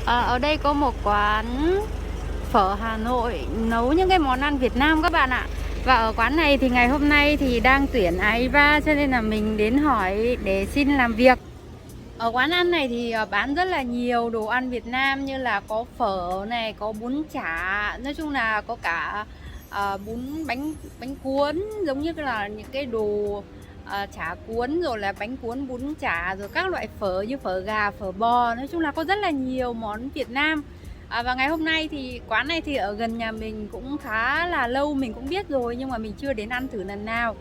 Ở đây có một quán phở Hà Nội nấu những cái món ăn Việt Nam các bạn ạ. Và ở quán này thì ngày hôm nay thì đang tuyển Aiva, cho nên là mình đến hỏi để xin làm việc. Ở quán ăn này thì bán rất là nhiều đồ ăn Việt Nam, như là có phở này, có bún chả, nói chung là có cả bún bánh bánh cuốn, giống như là những cái đồ chả cuốn, rồi là bánh cuốn, bún chả, rồi các loại phở như phở gà, phở bò, nói chung là có rất là nhiều món Việt Nam. Và ngày hôm nay thì quán này thì ở gần nhà mình cũng khá là lâu, mình cũng biết rồi nhưng mà mình chưa đến ăn thử lần nào.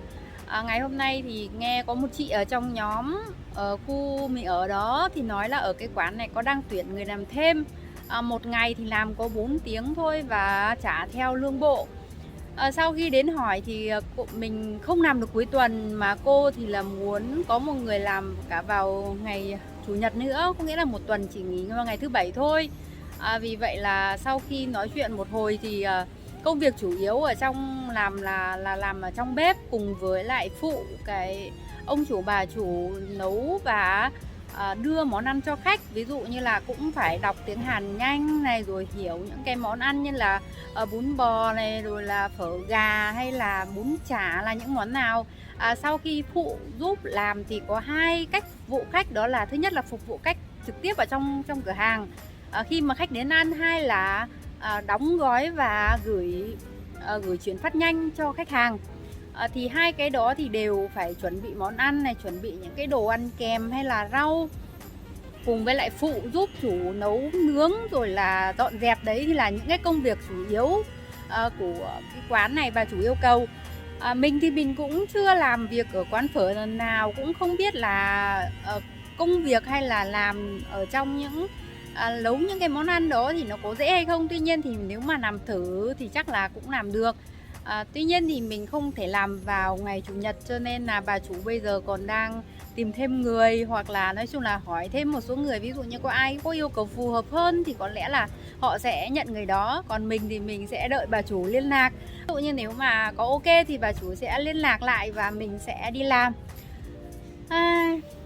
Ngày hôm nay thì nghe có một chị ở trong nhóm ở khu mình ở đó thì nói là ở cái quán này có đang tuyển người làm thêm. Một ngày thì làm có 4 tiếng thôi và trả theo lương bộ. Sau khi đến hỏi thì mình không làm được cuối tuần, mà cô thì là muốn có một người làm cả vào ngày chủ nhật nữa, có nghĩa là một tuần chỉ nghỉ vào ngày thứ bảy thôi. Vì vậy là sau khi nói chuyện một hồi thì công việc chủ yếu ở trong làm ở trong bếp, cùng với lại phụ cái ông chủ bà chủ nấu và đưa món ăn cho khách. Ví dụ như là cũng phải đọc tiếng Hàn nhanh này, rồi hiểu những cái món ăn như là bún bò này, rồi là phở gà hay là bún chả là những món nào. Sau khi phụ giúp làm thì có hai cách phục vụ khách, đó là thứ nhất là phục vụ khách trực tiếp ở trong cửa hàng khi mà khách đến ăn, hai là đóng gói và gửi chuyển phát nhanh cho khách hàng. Thì hai cái đó thì đều phải chuẩn bị món ăn này, chuẩn bị những cái đồ ăn kèm hay là rau, cùng với lại phụ giúp chủ nấu nướng rồi là dọn dẹp. Đấy thì là những cái công việc chủ yếu của cái quán này và chủ yêu cầu. Mình thì mình cũng chưa làm việc ở quán phở lần nào, cũng không biết là công việc hay là làm ở trong những nấu những cái món ăn đó thì nó có dễ hay không. Tuy nhiên thì nếu mà làm thử thì chắc là cũng làm được. Tuy nhiên thì mình không thể làm vào ngày chủ nhật, cho nên là bà chủ bây giờ còn đang tìm thêm người, hoặc là nói chung là hỏi thêm một số người, ví dụ như có ai có yêu cầu phù hợp hơn thì có lẽ là họ sẽ nhận người đó. Còn mình thì mình sẽ đợi bà chủ liên lạc. Ví dụ như nếu mà có ok thì bà chủ sẽ liên lạc lại và mình sẽ đi làm.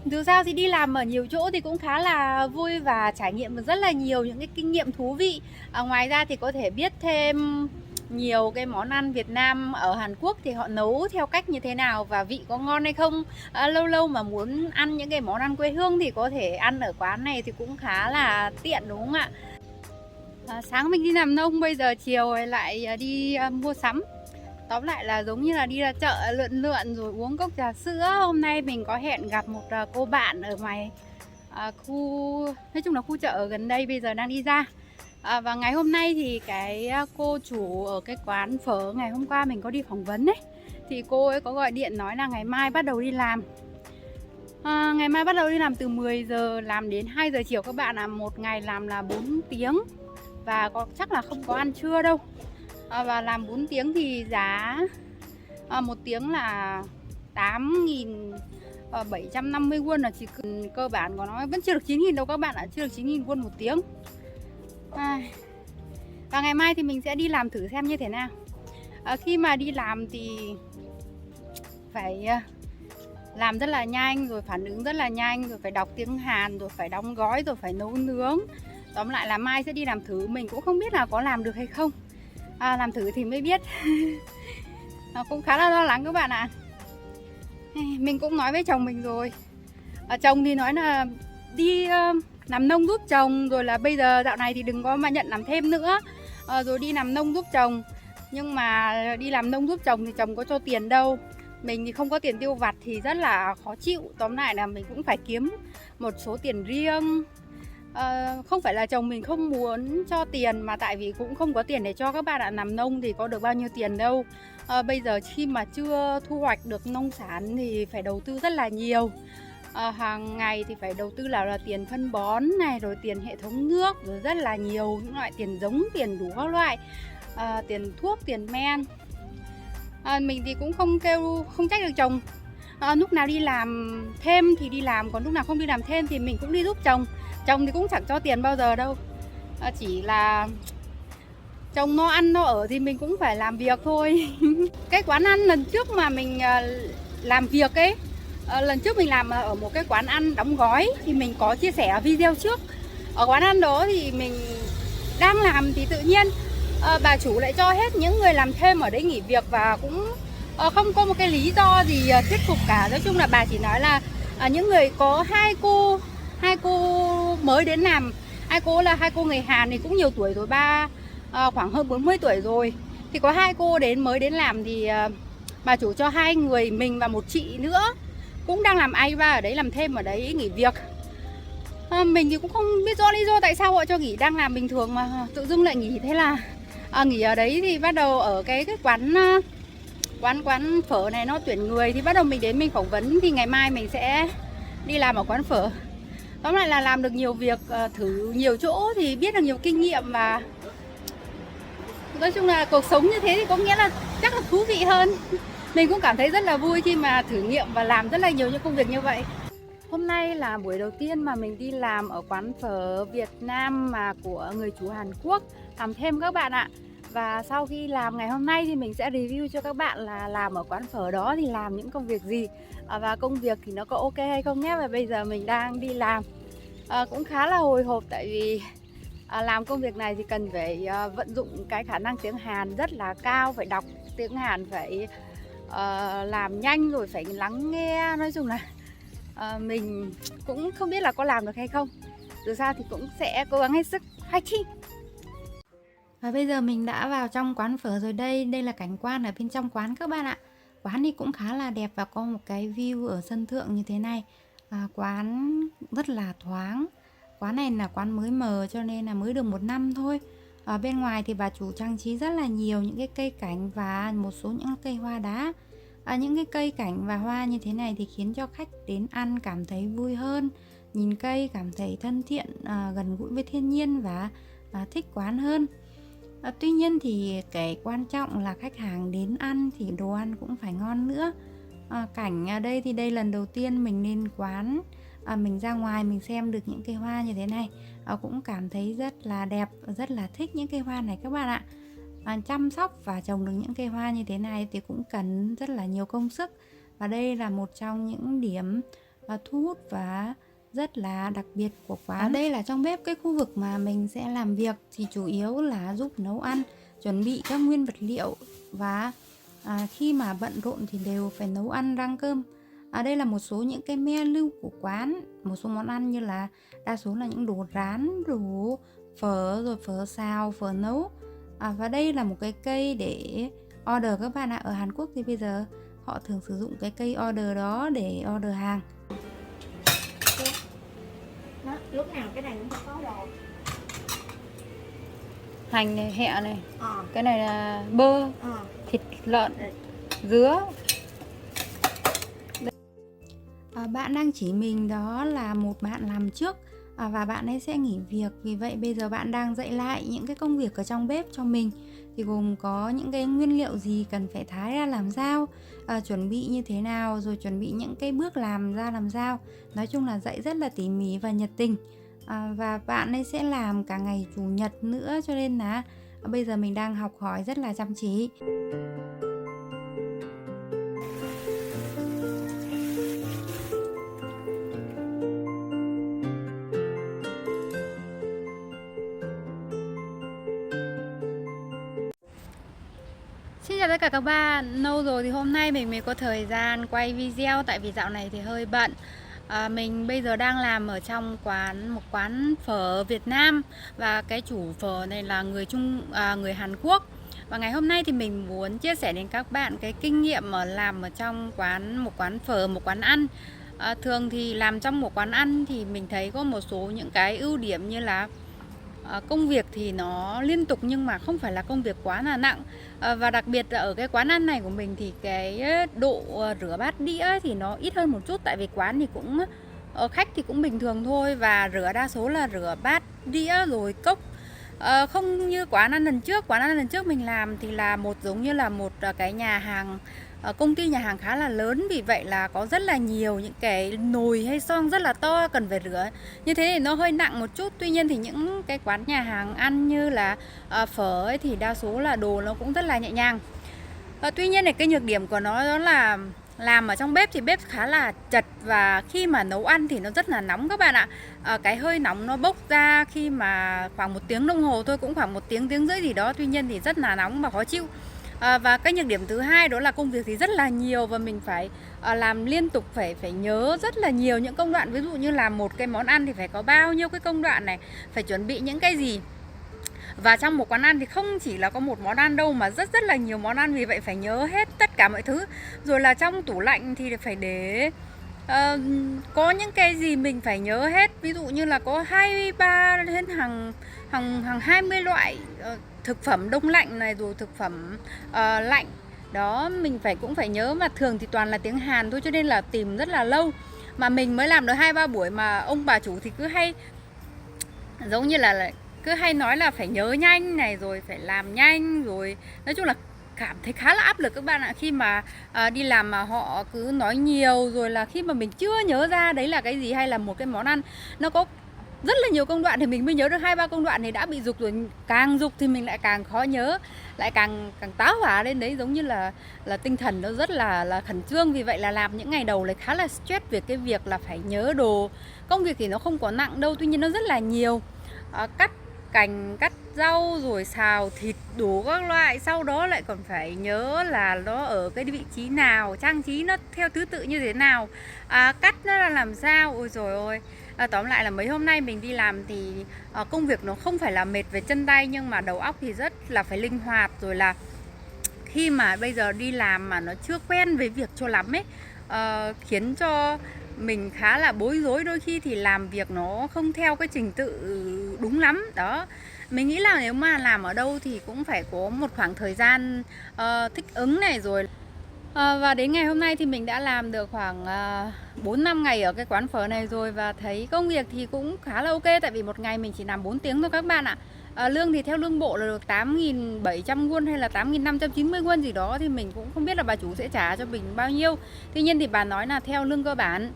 Dù sao thì đi làm ở nhiều chỗ thì cũng khá là vui và trải nghiệm được rất là nhiều những cái kinh nghiệm thú vị. Ngoài ra thì có thể biết thêm nhiều cái món ăn Việt Nam ở Hàn Quốc thì họ nấu theo cách như thế nào và vị có ngon hay không. Lâu lâu mà muốn ăn những cái món ăn quê hương thì có thể ăn ở quán này thì cũng khá là tiện, đúng không ạ? Sáng mình đi làm nông, bây giờ chiều lại đi mua sắm. Tóm lại là giống như là đi ra chợ lượn lượn rồi uống cốc trà sữa. Hôm nay mình có hẹn gặp một cô bạn ở ngoài khu, nói chung là khu chợ ở gần đây, bây giờ đang đi ra. Và ngày hôm nay thì cái cô chủ ở cái quán phở ngày hôm qua mình có đi phỏng vấn ấy, thì cô ấy có gọi điện nói là ngày mai bắt đầu đi làm. Ngày mai bắt đầu đi làm từ 10 giờ làm đến 2 giờ chiều các bạn ạ. Một ngày làm là 4 tiếng và chắc là không có ăn trưa đâu. Và làm 4 tiếng thì giá 1 tiếng là 8.750 won, là chỉ cần cơ bản của nó vẫn chưa được 9.000 đâu các bạn ạ, chưa được 9.000 won 1 tiếng. Và ngày mai thì mình sẽ đi làm thử xem như thế nào. Khi mà đi làm thì phải làm rất là nhanh, rồi phản ứng rất là nhanh, rồi phải đọc tiếng Hàn, rồi phải đóng gói, rồi phải nấu nướng. Tóm lại là mai sẽ đi làm thử, mình cũng không biết là có làm được hay không. Làm thử thì mới biết. Cũng khá là lo lắng các bạn ạ. Mình cũng nói với chồng mình rồi. Chồng thì nói là đi làm nông giúp chồng, rồi là bây giờ dạo này thì đừng có mà nhận làm thêm nữa, rồi đi làm nông giúp chồng. Nhưng mà đi làm nông giúp chồng thì chồng có cho tiền đâu, mình thì không có tiền tiêu vặt thì rất là khó chịu. Tóm lại là mình cũng phải kiếm một số tiền riêng. Không phải là chồng mình không muốn cho tiền, mà tại vì cũng không có tiền để cho các bạn ạ. Làm nông thì có được bao nhiêu tiền đâu. Bây giờ khi mà chưa thu hoạch được nông sản thì phải đầu tư rất là nhiều. Hàng ngày thì phải đầu tư là tiền phân bón này, rồi tiền hệ thống nước, rồi rất là nhiều những loại tiền giống, tiền đủ các loại, tiền thuốc, tiền men. Mình thì cũng không trách được chồng. Lúc nào đi làm thêm thì đi làm, còn lúc nào không đi làm thêm thì mình cũng đi giúp chồng. Chồng thì cũng chẳng cho tiền bao giờ đâu. Chỉ là chồng nó ăn nó ở thì mình cũng phải làm việc thôi. Cái quán ăn lần trước mà mình làm việc ấy, lần trước mình làm ở một cái quán ăn đóng gói thì mình có chia sẻ ở video trước. ở quán ăn đó thì mình đang làm thì tự nhiên bà chủ lại cho hết những người làm thêm ở đấy nghỉ việc, và cũng không có một cái lý do gì thuyết phục cả. Nói chung là bà chỉ nói là những người có hai cô mới đến làm, hai cô người Hàn thì cũng nhiều tuổi rồi, khoảng hơn 40 tuổi rồi, thì có hai cô mới đến làm thì bà chủ cho hai người mình và một chị nữa cũng đang làm Aiva ở đấy, làm thêm ở đấy nghỉ việc. Mình thì cũng không biết lý do tại sao họ cho nghỉ, đang làm bình thường mà tự dưng lại nghỉ. Thế là nghỉ ở đấy thì bắt đầu ở cái quán phở này nó tuyển người, thì bắt đầu mình đến mình phỏng vấn, thì ngày mai mình sẽ đi làm ở quán phở. Tóm lại là làm được nhiều việc, thử nhiều chỗ thì biết được nhiều kinh nghiệm, và nói chung là cuộc sống như thế thì có nghĩa là chắc là thú vị hơn. Mình cũng cảm thấy rất là vui khi mà thử nghiệm và làm rất là nhiều những công việc như vậy. Hôm nay là buổi đầu tiên mà mình đi làm ở quán phở Việt Nam mà của người chủ Hàn Quốc, làm thêm các bạn ạ. Và sau khi làm ngày hôm nay thì mình sẽ review cho các bạn là làm ở quán phở đó thì làm những công việc gì, và công việc thì nó có ok hay không nhé. Và bây giờ mình đang đi làm, cũng khá là hồi hộp, tại vì làm công việc này thì cần phải vận dụng cái khả năng tiếng Hàn rất là cao, phải đọc tiếng Hàn, phải làm nhanh, rồi phải lắng nghe. Nói chung là mình cũng không biết là có làm được hay không. Dù sao thì cũng sẽ cố gắng hết sức. Fighting! Và bây giờ mình đã vào trong quán phở rồi đây. Đây là cảnh quan ở bên trong quán các bạn ạ. Quán thì cũng khá là đẹp và có một cái view ở sân thượng như thế này. Quán rất là thoáng. Quán này là quán mới mở cho nên là mới được 1 năm thôi. Ở bên ngoài thì bà chủ trang trí rất là nhiều những cái cây cảnh và một số những cây hoa đá. Những cái cây cảnh và hoa như thế này thì khiến cho khách đến ăn cảm thấy vui hơn, nhìn cây cảm thấy thân thiện, gần gũi với thiên nhiên và thích quán hơn. Tuy nhiên thì cái quan trọng là khách hàng đến ăn thì đồ ăn cũng phải ngon nữa. Cảnh ở đây thì đây lần đầu tiên mình lên quán, mình ra ngoài mình xem được những cây hoa như thế này, cũng cảm thấy rất là đẹp, rất là thích những cây hoa này các bạn ạ. Chăm sóc và trồng được những cây hoa như thế này thì cũng cần rất là nhiều công sức, và đây là một trong những điểm thu hút và rất là đặc biệt của quán. Đây là trong bếp, cái khu vực mà mình sẽ làm việc thì chủ yếu là giúp nấu ăn, chuẩn bị các nguyên vật liệu, và khi mà bận rộn thì đều phải nấu ăn rang cơm. Đây là một số những cái menu của quán, một số món ăn như là đa số là những đồ rán, đồ phở, rồi phở xào, phở nấu. Và đây là một cái cây để order các bạn ạ. Ở Hàn Quốc thì bây giờ họ thường sử dụng cái cây order đó để order hàng. Đó, lúc nào cái này cũng phải có đồ. Hành này, hẹ này, cái này là bơ, thịt lợn, dứa. Bạn đang chỉ mình đó là một bạn làm trước, và bạn ấy sẽ nghỉ việc. Vì vậy bây giờ bạn đang dạy lại những cái công việc ở trong bếp cho mình. Thì gồm có những cái nguyên liệu gì cần phải thái ra làm sao, chuẩn bị như thế nào, rồi chuẩn bị những cái bước làm ra làm sao. Nói chung là dạy rất là tỉ mỉ và nhiệt tình. Và bạn ấy sẽ làm cả ngày chủ nhật nữa, cho nên là bây giờ mình đang học hỏi rất là chăm chỉ. Xin chào tất cả các bạn. Lâu rồi thì hôm nay mình mới có thời gian quay video, tại vì dạo này thì hơi bận. Mình bây giờ đang làm ở trong một quán phở Việt Nam, và cái chủ phở này là người Hàn Quốc. Và ngày hôm nay thì mình muốn chia sẻ đến các bạn cái kinh nghiệm làm ở trong một quán phở, một quán ăn. Thường thì làm trong một quán ăn thì mình thấy có một số những cái ưu điểm như là công việc thì nó liên tục nhưng mà không phải là công việc quá là nặng. Và đặc biệt là ở cái quán ăn này của mình thì cái độ rửa bát đĩa thì nó ít hơn một chút, tại vì quán thì cũng khách thì cũng bình thường thôi, và đa số là rửa bát đĩa rồi cốc. Không như quán ăn lần trước. Quán ăn lần trước mình làm thì là giống như là một cái nhà hàng, công ty nhà hàng khá là lớn, vì vậy là có rất là nhiều những cái nồi hay xoong rất là to cần phải rửa. Như thế thì nó hơi nặng một chút. Tuy nhiên thì những cái quán nhà hàng ăn như là phở ấy thì đa số là đồ nó cũng rất là nhẹ nhàng. Tuy nhiên thì cái nhược điểm của nó đó là làm ở trong bếp thì bếp khá là chật, và khi mà nấu ăn thì nó rất là nóng các bạn ạ. Cái hơi nóng nó bốc ra khi mà khoảng 1 tiếng đồng hồ thôi, cũng khoảng 1 tiếng, tiếng rưỡi gì đó. Tuy nhiên thì rất là nóng và khó chịu. Và cái nhược điểm thứ hai đó là công việc thì rất là nhiều, và mình phải làm liên tục, phải nhớ rất là nhiều những công đoạn. Ví dụ như làm một cái món ăn thì phải có bao nhiêu cái công đoạn này, phải chuẩn bị những cái gì. Và trong một quán ăn thì không chỉ là có một món ăn đâu, mà rất là nhiều món ăn, vì vậy phải nhớ hết tất cả mọi thứ. Rồi là trong tủ lạnh thì phải để có những cái gì mình phải nhớ hết. Ví dụ như là có 23 đến hàng 20 loại thực phẩm đông lạnh này, rồi thực phẩm lạnh đó, mình cũng phải nhớ. Mà thường thì toàn là tiếng Hàn thôi, cho nên là tìm rất là lâu. Mà mình mới làm được 2-3 buổi mà ông bà chủ thì cứ hay giống như là cứ hay nói là phải nhớ nhanh này, rồi phải làm nhanh, rồi nói chung là cảm thấy khá là áp lực các bạn ạ. Khi mà đi làm mà họ cứ nói nhiều, rồi là khi mà mình chưa nhớ ra đấy là cái gì, hay là một cái món ăn nó có rất là nhiều công đoạn thì mình mới nhớ được 2-3 công đoạn thì đã bị dục rồi. Càng dục thì mình lại càng khó nhớ, lại càng táo hỏa lên đấy, giống như là tinh thần nó rất là khẩn trương. Vì vậy là làm những ngày đầu lại khá là stress về cái việc là phải nhớ đồ. Công việc thì nó không có nặng đâu, tuy nhiên nó rất là nhiều. Cắt cành, cắt rau, rồi xào thịt đủ các loại. Sau đó lại còn phải nhớ là nó ở cái vị trí nào, trang trí nó theo thứ tự như thế nào, cắt nó là làm sao. Ôi rồi ôi, tóm lại là mấy hôm nay mình đi làm thì công việc nó không phải là mệt về chân tay, nhưng mà đầu óc thì rất là phải linh hoạt. Rồi là khi mà bây giờ đi làm mà nó chưa quen với việc cho lắm ấy, khiến cho mình khá là bối rối. Đôi khi thì làm việc nó không theo cái trình tự đúng lắm đó. Mình nghĩ là nếu mà làm ở đâu thì cũng phải có một khoảng thời gian thích ứng này rồi. Và đến ngày hôm nay thì mình đã làm được khoảng 4-5 ngày ở cái quán phở này rồi, và thấy công việc thì cũng khá là ok. Tại vì một ngày mình chỉ làm 4 tiếng thôi các bạn ạ. Lương thì theo lương bộ là được 8.700 won hay là 8.590 won gì đó, thì mình cũng không biết là bà chủ sẽ trả cho mình bao nhiêu. Tuy nhiên thì bà nói là theo lương cơ bản,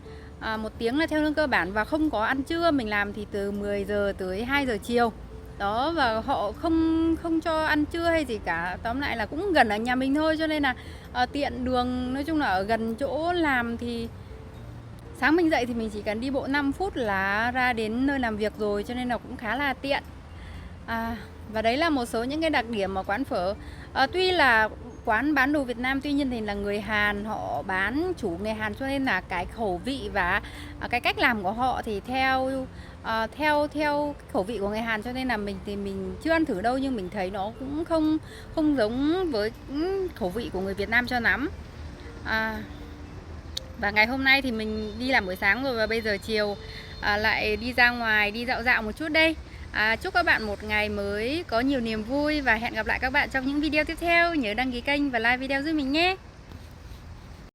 1 tiếng là theo lương cơ bản và không có ăn trưa. Mình làm thì từ 10 giờ tới 2 giờ chiều đó, và họ không cho ăn trưa hay gì cả. Tóm lại là cũng gần ở nhà mình thôi, cho nên là tiện đường. Nói chung là ở gần chỗ làm thì sáng mình dậy thì mình chỉ cần đi bộ 5 phút là ra đến nơi làm việc rồi, cho nên là cũng khá là tiện. Và đấy là một số những cái đặc điểm ở quán phở. Tuy là quán bán đồ Việt Nam, tuy nhiên thì là người Hàn họ bán, chủ người Hàn, cho nên là cái khẩu vị và cái cách làm của họ thì theo khẩu vị của người Hàn, cho nên là mình chưa ăn thử đâu, nhưng mình thấy nó cũng không giống với khẩu vị của người Việt Nam cho lắm. Và ngày hôm nay thì mình đi làm buổi sáng rồi, và bây giờ chiều lại đi ra ngoài đi dạo một chút đây. Chúc các bạn một ngày mới có nhiều niềm vui, và hẹn gặp lại các bạn trong những video tiếp theo. Nhớ đăng ký kênh và like video giúp mình nhé.